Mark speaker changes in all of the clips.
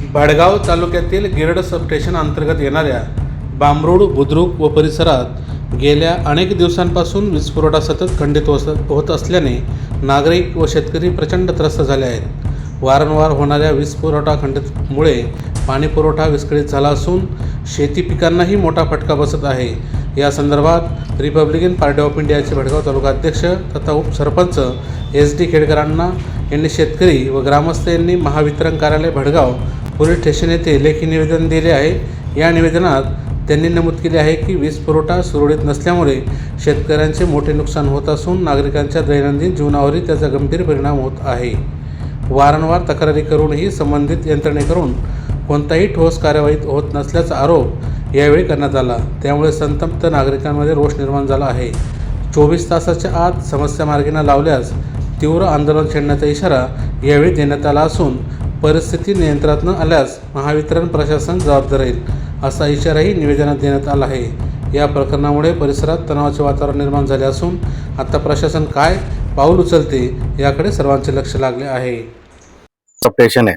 Speaker 1: भडगाव तालुक्यातील गिरड सबस्टेशन अंतर्गत येणाऱ्या बांबरूड बुद्रुक व परिसरात गेल्या अनेक दिवसांपासून वीज पुरवठा सतत खंडित होत असल्याने नागरिक व शेतकरी प्रचंड त्रस्त झाले आहेत। वारंवार होणाऱ्या वीज पुरवठा खंडितमुळे पाणी पुरवठा विस्कळीत झाला असून शेती पिकांनाही मोठा फटका बसत आहे। या संदर्भात रिपब्लिकन पार्टी ऑफ इंडियाचे भडगाव तालुका अध्यक्ष तथा उपसरपंच SD खेडकरांना यांनी शेतकरी व ग्रामस्थ यांनी महावितरण कार्यालय भडगाव पोलीस स्टेशन येथे लेखी निवेदन दिले आहे। या निवेदनात त्यांनी नमूद केले आहे की वीज पुरवठा सुरळीत नसल्यामुळे शेतकऱ्यांचे मोठे नुकसान होत असून नागरिकांच्या दैनंदिन जीवनावरही त्याचा गंभीर परिणाम होत आहे। वारंवार तक्रारी करूनही संबंधित यंत्रणेकडून कोणताही ठोस कार्यवाही होत नसल्याचा आरोप यावेळी करण्यात आला। त्यामुळे संतप्त नागरिकांमध्ये रोष निर्माण झाला आहे। 24 तासाच्या आत समस्या मार्गी न लावल्यास तीव्र आंदोलन छेडण्याचा इशारा यावेळी देण्यात आला असून परिस्थिती नियंत्रणात न आल्यास महावितरण प्रशासन जबाबदार राहील असा इशाराही निवेदनात देण्यात आला आहे। या प्रकरणामुळे परिसरात तणावाचे वातावरण निर्माण झाले असून आता प्रशासन काय पाऊल उचलते याकडे सर्वांचे लक्ष लागले आहे।
Speaker 2: सबस्टेशन आहे,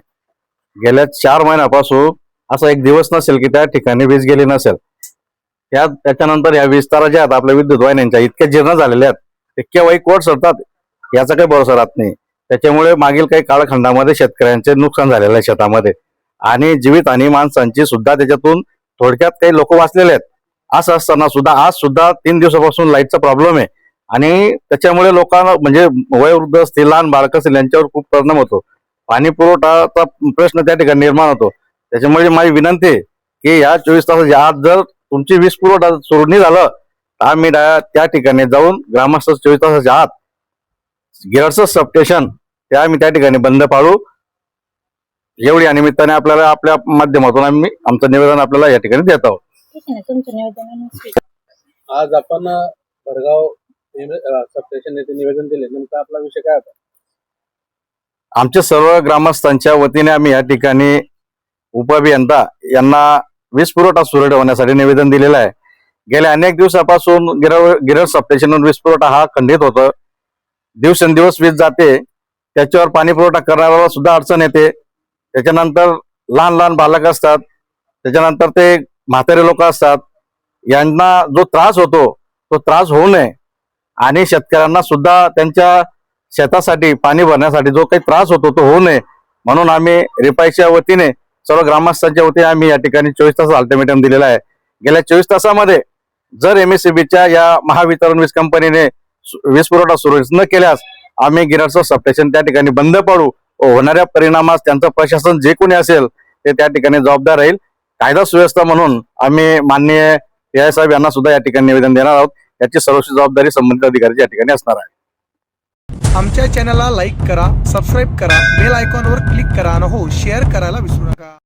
Speaker 2: गेल्या 4 महिन्यापासून असा एक दिवस नसेल की त्या ठिकाणी वीज गेली नसेल। त्याच्यानंतर या वीज तारा ज्या आहेत आपल्या विद्युत वाहिन्यांच्या इतक्या जीर्ण झालेल्या आहेत, ते केव्हाही कोट सरतात याचा काही भरोसा राहत नाही। त्याच्यामुळे मागील काही कालखंडामध्ये शेतकऱ्यांचे नुकसान झालेलं आहे शेतामध्ये आणि जीवितहानी माणसांची सुद्धा त्याच्यातून थोडक्यात काही लोक वाचलेले आहेत। असं असताना सुद्धा आज सुद्धा 3 दिवसापासून लाईटचा प्रॉब्लेम आहे आणि त्याच्यामुळे लोकांना म्हणजे वयोवृद्ध असतील, लहान बाळकं असतील यांच्यावर खूप परिणाम होतो। पाणी पुरवठाचा प्रश्न त्या ठिकाणी निर्माण होतो। त्याच्यामुळे माझी विनंती आहे की या 24 तासाच्या आत जर तुमची वीज पुरवठा सुरू नाही झालं तर आम्ही त्या ठिकाणी जाऊन ग्रामस्थ 24 तासाच्या आत गिरडचं सबस्टेशन त्या आम्ही त्या ठिकाणी बंद पाडू। एवढी या निमित्ताने आपल्याला आपल्या माध्यमातून आम्ही आमचं निवेदन आपल्याला या ठिकाणी देत आहोत।
Speaker 1: आज आपण भडगाव सबस्टेशन येथे निवेदन दिले, नेमका आपला विषय काय होता?
Speaker 2: आमच्या सर्व ग्रामस्थांच्या वतीने आम्ही या ठिकाणी उपअभियंता यांना वीज पुरवठा सुरळीत होण्यासाठी निवेदन दिलेलं आहे। गेल्या अनेक दिवसापासून गिरड सबस्टेशनवरून वीज पुरवठा हा खंडित होतो। दिवसेंदिवस वीज जाते, त्याच्यावर पाणी पुरवठा करणाऱ्याला सुद्धा अडचण येते। त्याच्यानंतर लहान लहान बालक असतात, त्याच्यानंतर ते म्हातारे लोक असतात, यांना जो त्रास होतो तो त्रास होऊ नये आणि शेतकऱ्यांना सुद्धा त्यांच्या शेतासाठी पाणी भरण्यासाठी जो काही त्रास होतो तो होऊ नये म्हणून आम्ही रिपाईच्या वतीने सर्व ग्रामस्थांच्या वतीने आम्ही या ठिकाणी 24 तास अल्टिमेटम दिलेला आहे। गेल्या 24 तासामध्ये जर MSEBच्या या महावितरण वीज कंपनीने वीज पुरवठा सुरळीत न केल्यास आम्ही गिरडचं सबस्टेशन त्या ठिकाणी बंद पाडू। होणाऱ्या परिणामास त्यांचं प्रशासन जे कोणी असेल ते त्या ठिकाणी जबाबदार राहील। कायदा सुव्यवस्था म्हणून आम्ही माननीय PI साहेब यांना सुद्धा या ठिकाणी निवेदन देणार आहोत। याची सर्वस्वी जबाबदारी संबंधित अधिकारी या ठिकाणी असणार आहे।
Speaker 3: आमच्या चॅनलला लाईक करा, सबस्क्राईब करा, बेल आयकॉनवर क्लिक करा आणि हो शेअर करायला विसरू नका।